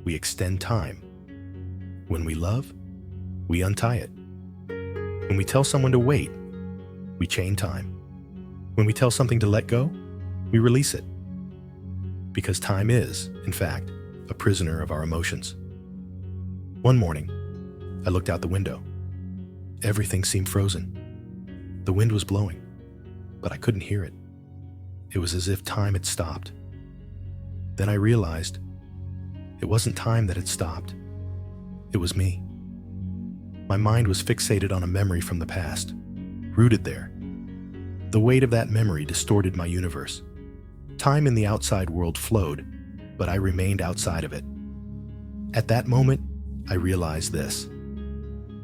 Speaker 1: we extend time. When we love, we untie it. When we tell someone to wait, we chain time. When we tell something to let go, we release it. Because time is, in fact, a prisoner of our emotions. One morning, I looked out the window. Everything seemed frozen. The wind was blowing, but I couldn't hear it. It was as if time had stopped. Then I realized it wasn't time that had stopped. It was me. My mind was fixated on a memory from the past, rooted there. The weight of that memory distorted my universe. Time in the outside world flowed, but I remained outside of it. At that moment, I realized this.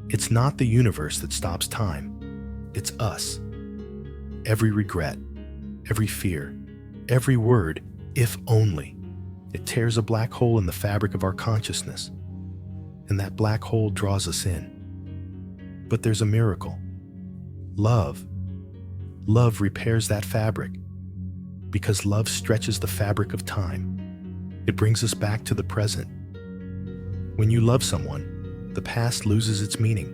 Speaker 1: It's not the universe that stops time. It's us. Every regret, every fear, every word, if only, it tears a black hole in the fabric of our consciousness. And that black hole draws us in. But there's a miracle. Love. Love repairs that fabric. Because love stretches the fabric of time. It brings us back to the present. When you love someone, the past loses its meaning,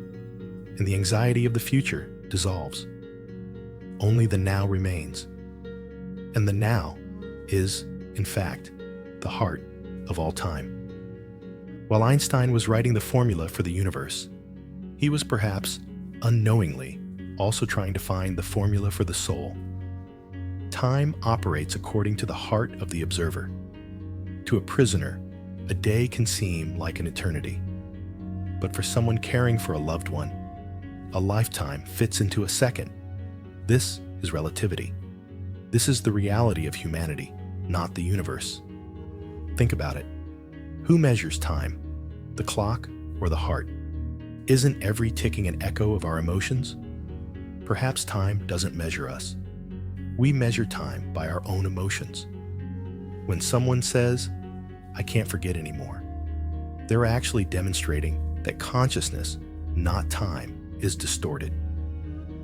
Speaker 1: and the anxiety of the future dissolves. Only the now remains. And the now is, in fact, the heart of all time. While Einstein was writing the formula for the universe, he was perhaps unknowingly also trying to find the formula for the soul. Time operates according to the heart of the observer. To a prisoner, a day can seem like an eternity. But for someone caring for a loved one, a lifetime fits into a second. This is relativity. This is the reality of humanity, not the universe. Think about it. Who measures time? The clock or the heart? Isn't every ticking an echo of our emotions? Perhaps time doesn't measure us. We measure time by our own emotions. When someone says, "I can't forget anymore," they're actually demonstrating that consciousness, not time, is distorted.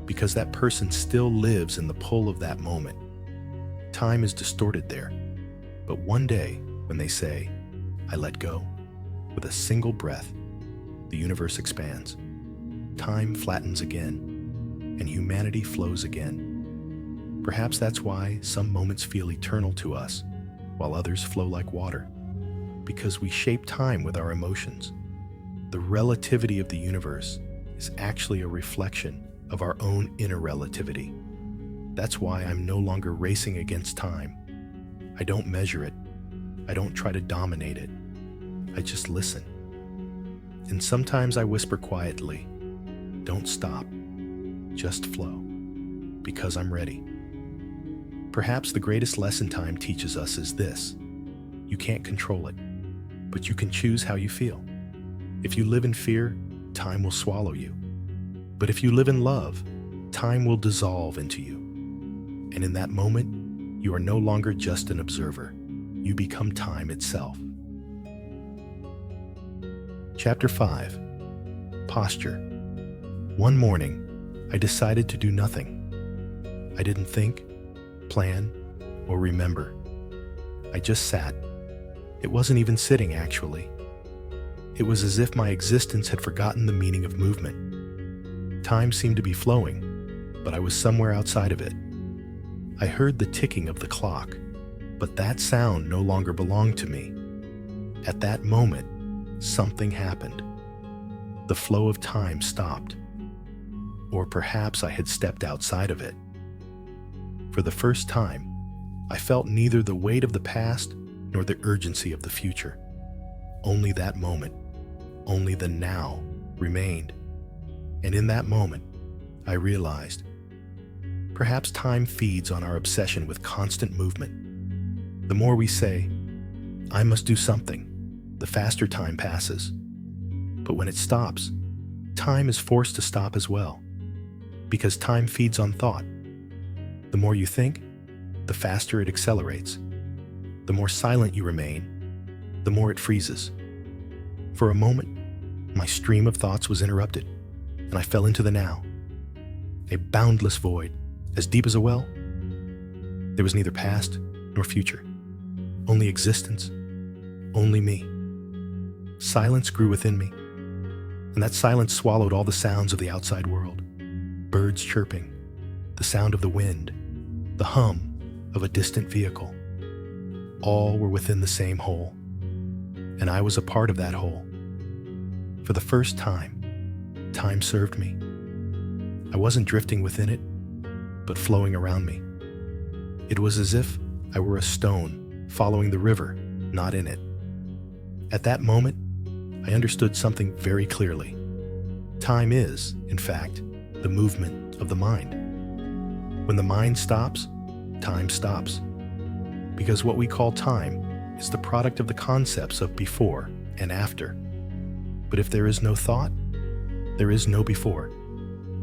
Speaker 1: Because that person still lives in the pull of that moment. Time is distorted there. But one day, when they say, "I let go," with a single breath, the universe expands. Time flattens again, and humanity flows again. Perhaps that's why some moments feel eternal to us, while others flow like water. Because we shape time with our emotions. The relativity of the universe is actually a reflection of our own inner relativity. That's why I'm no longer racing against time. I don't measure it. I don't try to dominate it. I just listen. And sometimes I whisper quietly, "Don't stop. Just flow. Because I'm ready." Perhaps the greatest lesson time teaches us is this: you can't control it, but you can choose how you feel. If you live in fear, time will swallow you. But if you live in love, time will dissolve into you. And in that moment, you are no longer just an observer. You become time itself. Chapter 5. Posture. One morning, I decided to do nothing. I didn't think, plan, or remember. I just sat. It wasn't even sitting, actually. It was as if my existence had forgotten the meaning of movement. Time seemed to be flowing, but I was somewhere outside of it. I heard the ticking of the clock, but that sound no longer belonged to me. At that moment, something happened. The flow of time stopped. Or perhaps I had stepped outside of it. For the first time, I felt neither the weight of the past nor the urgency of the future. Only that moment, only the now remained. And in that moment, I realized, perhaps time feeds on our obsession with constant movement. The more we say, "I must do something," the faster time passes. But when it stops, time is forced to stop as well. Because time feeds on thought. The more you think, the faster it accelerates. The more silent you remain, the more it freezes. For a moment, my stream of thoughts was interrupted, and I fell into the now. A boundless void, as deep as a well. There was neither past nor future. Only existence, only me. Silence grew within me, and that silence swallowed all the sounds of the outside world. Birds chirping, the sound of the wind, the hum of a distant vehicle. All were within the same whole, and I was a part of that whole. For the first time, time served me. I wasn't drifting within it, but flowing around me. It was as if I were a stone following the river, not in it. At that moment, I understood something very clearly. Time is, in fact, the movement of the mind. When the mind stops, time stops. Because what we call time is the product of the concepts of before and after. But if there is no thought, there is no before,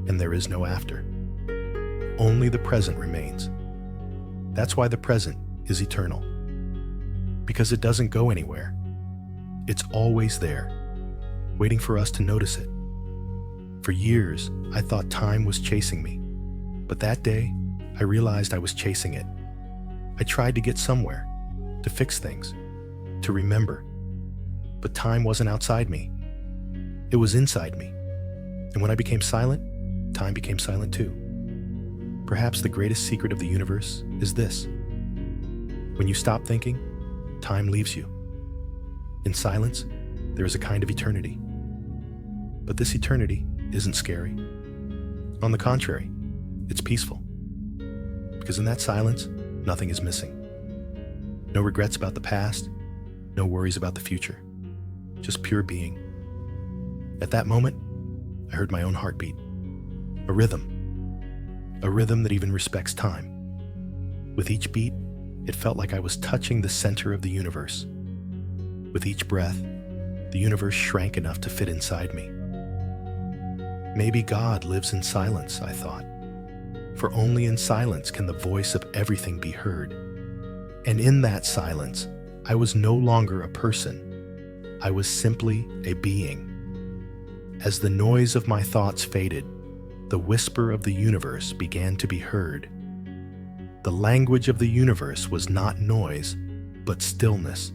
Speaker 1: and there is no after. Only the present remains. That's why the present is eternal. Because it doesn't go anywhere. It's always there, waiting for us to notice it. For years, I thought time was chasing me. But that day, I realized I was chasing it. I tried to get somewhere, to fix things, to remember. But time wasn't outside me. It was inside me. And when I became silent, time became silent too. Perhaps the greatest secret of the universe is this: when you stop thinking, time leaves you. In silence, there is a kind of eternity. But this eternity isn't scary. On the contrary, it's peaceful. Because in that silence, nothing is missing. No regrets about the past, no worries about the future, just pure being. At that moment, I heard my own heartbeat, a rhythm that even respects time. With each beat, it felt like I was touching the center of the universe. With each breath, the universe shrank enough to fit inside me. Maybe God lives in silence, I thought, for only in silence can the voice of everything be heard. And in that silence, I was no longer a person. I was simply a being. As the noise of my thoughts faded, the whisper of the universe began to be heard. The language of the universe was not noise, but stillness.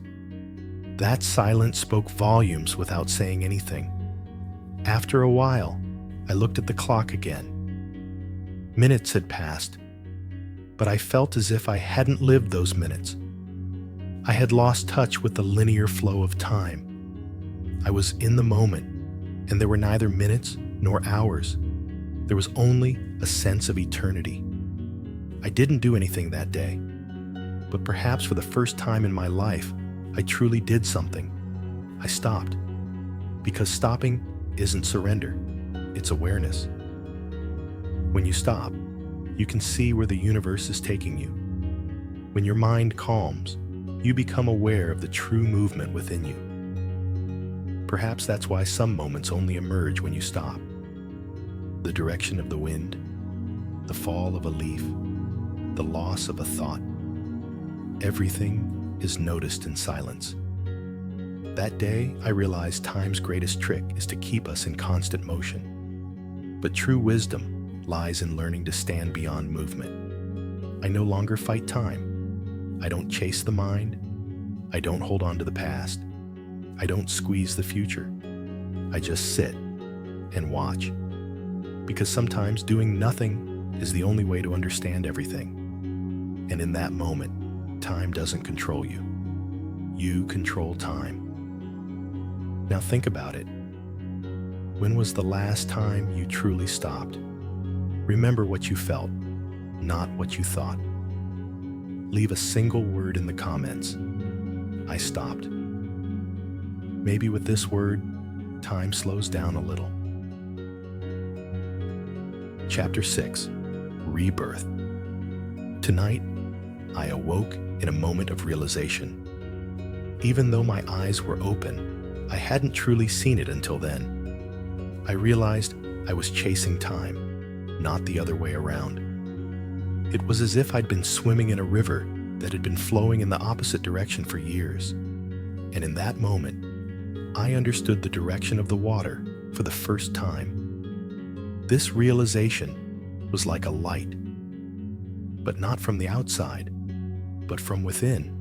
Speaker 1: That silence spoke volumes without saying anything. After a while, I looked at the clock again. Minutes had passed, but I felt as if I hadn't lived those minutes. I had lost touch with the linear flow of time. I was in the moment, and there were neither minutes nor hours. There was only a sense of eternity. I didn't do anything that day, but perhaps for the first time in my life, I truly did something. I stopped. Because stopping isn't surrender, it's awareness. When you stop, you can see where the universe is taking you. When your mind calms, you become aware of the true movement within you. Perhaps that's why some moments only emerge when you stop. The direction of the wind, the fall of a leaf, the loss of a thought. Everything is noticed in silence. That day, I realized time's greatest trick is to keep us in constant motion. But true wisdom lies in learning to stand beyond movement. I no longer fight time. I don't chase the mind. I don't hold on to the past. I don't squeeze the future. I just sit and watch. Because sometimes doing nothing is the only way to understand everything. And in that moment, time doesn't control you. You control time. Now think about it. When was the last time you truly stopped? Remember what you felt, not what you thought. Leave a single word in the comments. I stopped. Maybe with this word, time slows down a little. Chapter 6, Rebirth. Tonight, I awoke in a moment of realization. Even though my eyes were open, I hadn't truly seen it until then. I realized I was chasing time, not the other way around. It was as if I'd been swimming in a river that had been flowing in the opposite direction for years. And in that moment, I understood the direction of the water for the first time. This realization was like a light, but not from the outside, but from within.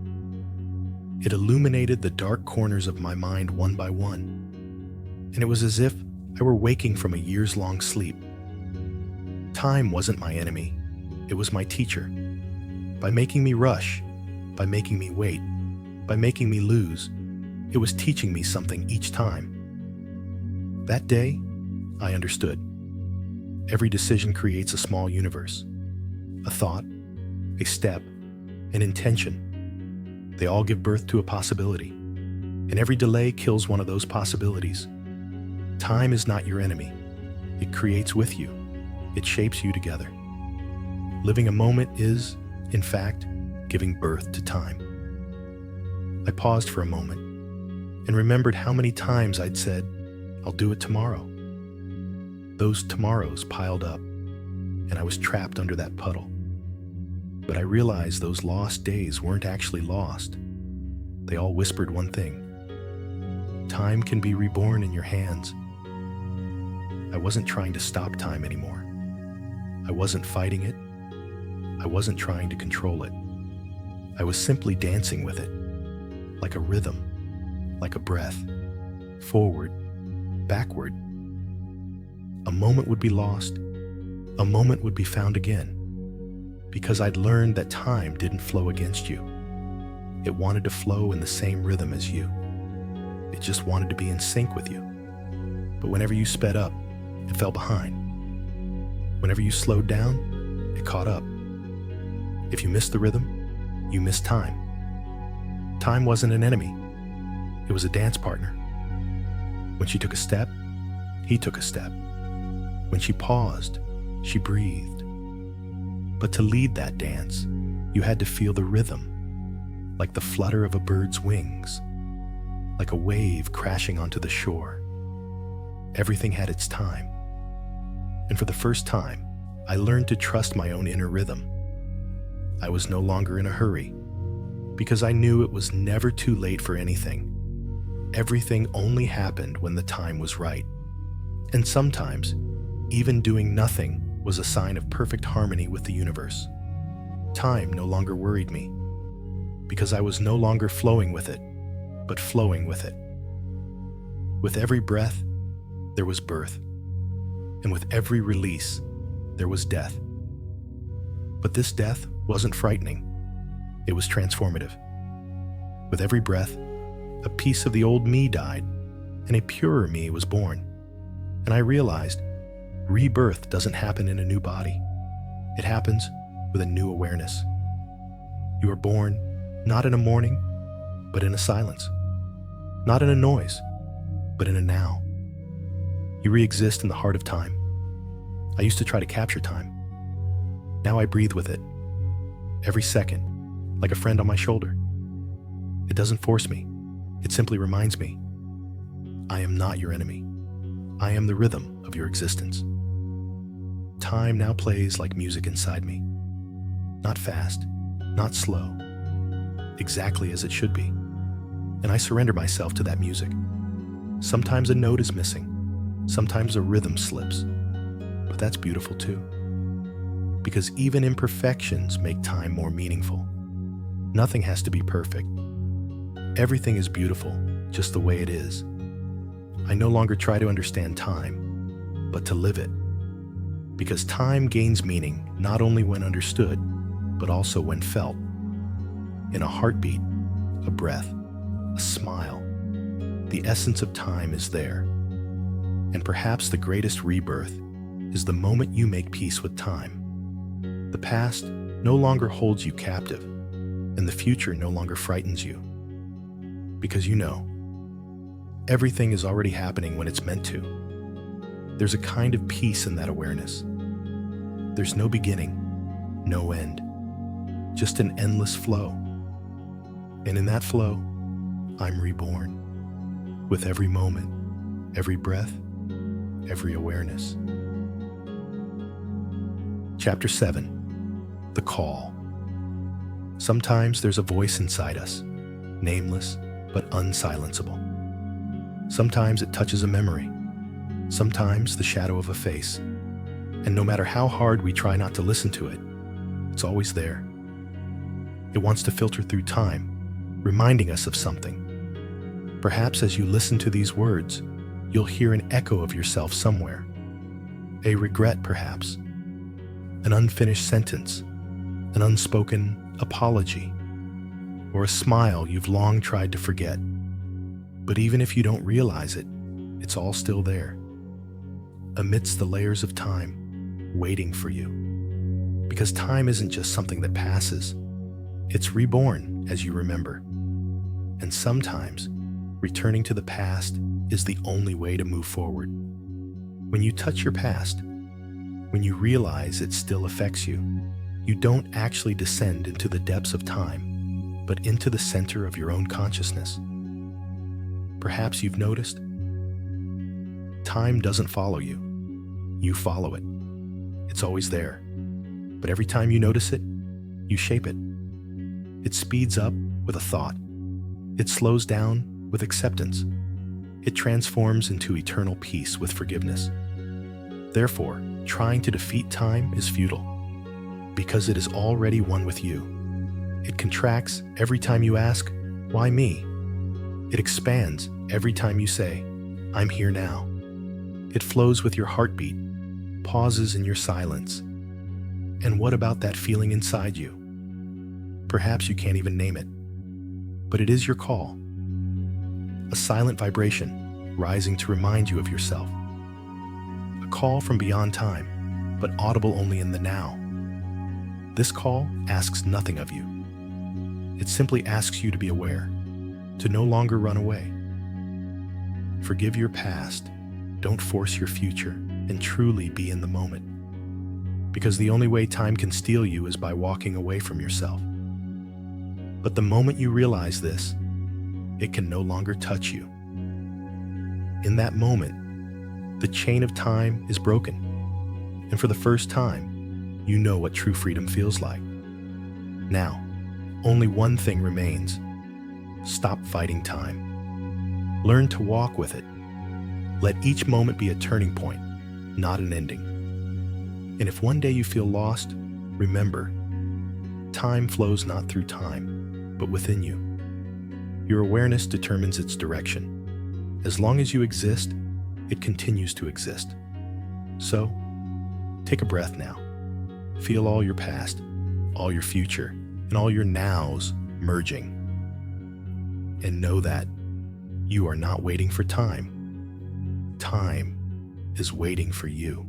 Speaker 1: It illuminated the dark corners of my mind one by one, and it was as if I were waking from a years-long sleep. Time wasn't my enemy, it was my teacher. By making me rush, by making me wait, by making me lose, it was teaching me something each time. That day, I understood. Every decision creates a small universe. A thought, a step, an intention. They all give birth to a possibility. And every delay kills one of those possibilities. Time is not your enemy. It creates with you. It shapes you together. Living a moment is, in fact, giving birth to time. I paused for a moment and remembered how many times I'd said, "I'll do it tomorrow." Those tomorrows piled up, and I was trapped under that puddle. But I realized those lost days weren't actually lost. They all whispered one thing: time can be reborn in your hands. I wasn't trying to stop time anymore. I wasn't fighting it. I wasn't trying to control it. I was simply dancing with it, like a rhythm, like a breath, forward, backward. A moment would be lost, a moment would be found again, because I'd learned that time didn't flow against you. It wanted to flow in the same rhythm as you. It just wanted to be in sync with you. But whenever you sped up, it fell behind. Whenever you slowed down, it caught up. If you missed the rhythm, you missed time. Time wasn't an enemy. It was a dance partner. When she took a step, he took a step. When she paused, she breathed. But to lead that dance, you had to feel the rhythm, like the flutter of a bird's wings, like a wave crashing onto the shore. Everything had its time. And for the first time, I learned to trust my own inner rhythm. I was no longer in a hurry, because I knew it was never too late for anything. Everything only happened when the time was right. And sometimes, even doing nothing was a sign of perfect harmony with the universe. Time no longer worried me, because I was no longer flowing with it, but flowing with it. With every breath, there was birth, and with every release, there was death. But this death wasn't frightening. It was transformative. With every breath, a piece of the old me died, and a purer me was born. And I realized rebirth doesn't happen in a new body. It happens with a new awareness. You are born not in a morning, but in a silence. Not in a noise, but in a now. You re-exist in the heart of time. I used to try to capture time. Now I breathe with it, every second, like a friend on my shoulder. It doesn't force me. It simply reminds me, I am not your enemy. I am the rhythm of your existence. Time now plays like music inside me. Not fast, not slow, exactly as it should be. And I surrender myself to that music. Sometimes a note is missing. Sometimes a rhythm slips. But that's beautiful too. Because even imperfections make time more meaningful. Nothing has to be perfect. Everything is beautiful, just the way it is. I no longer try to understand time, but to live it. Because time gains meaning not only when understood, but also when felt. In a heartbeat, a breath, a smile, the essence of time is there. And perhaps the greatest rebirth is the moment you make peace with time. The past no longer holds you captive, and the future no longer frightens you. Because you know, everything is already happening when it's meant to. There's a kind of peace in that awareness. There's no beginning, no end, just an endless flow. And in that flow, I'm reborn, with every moment, every breath, every awareness. Chapter 7, The Call. Sometimes there's a voice inside us, nameless but unsilenceable. Sometimes it touches a memory, sometimes the shadow of a face. And no matter how hard we try not to listen to it, it's always there. It wants to filter through time, reminding us of something. Perhaps as you listen to these words, you'll hear an echo of yourself somewhere. A regret, perhaps. An unfinished sentence. An unspoken apology. Or a smile you've long tried to forget. But even if you don't realize it, it's all still there. Amidst the layers of time, waiting for you. Because time isn't just something that passes. It's reborn as you remember. And sometimes, returning to the past is the only way to move forward. When you touch your past, when you realize it still affects you, you don't actually descend into the depths of time, but into the center of your own consciousness. Perhaps you've noticed, time doesn't follow you. You follow it. It's always there. But every time you notice it, you shape it. It speeds up with a thought. It slows down with acceptance. It transforms into eternal peace with forgiveness. Therefore, trying to defeat time is futile, because it is already one with you. It contracts every time you ask, "Why me?" It expands every time you say, "I'm here now." It flows with your heartbeat, pauses in your silence. And what about that feeling inside you? Perhaps you can't even name it, but it is your call. A silent vibration rising to remind you of yourself. A call from beyond time, but audible only in the now. This call asks nothing of you. It simply asks you to be aware, to no longer run away. Forgive your past, don't force your future, and truly be in the moment. Because the only way time can steal you is by walking away from yourself. But the moment you realize this, it can no longer touch you. In that moment, the chain of time is broken. And for the first time, you know what true freedom feels like. Now, only one thing remains. Stop fighting time. Learn to walk with it. Let each moment be a turning point, not an ending. And if one day you feel lost, remember, time flows not through time, but within you. Your awareness determines its direction. As long as you exist, it continues to exist. So, take a breath now. Feel all your past, all your future, and all your nows merging. And know that you are not waiting for time. Time is waiting for you.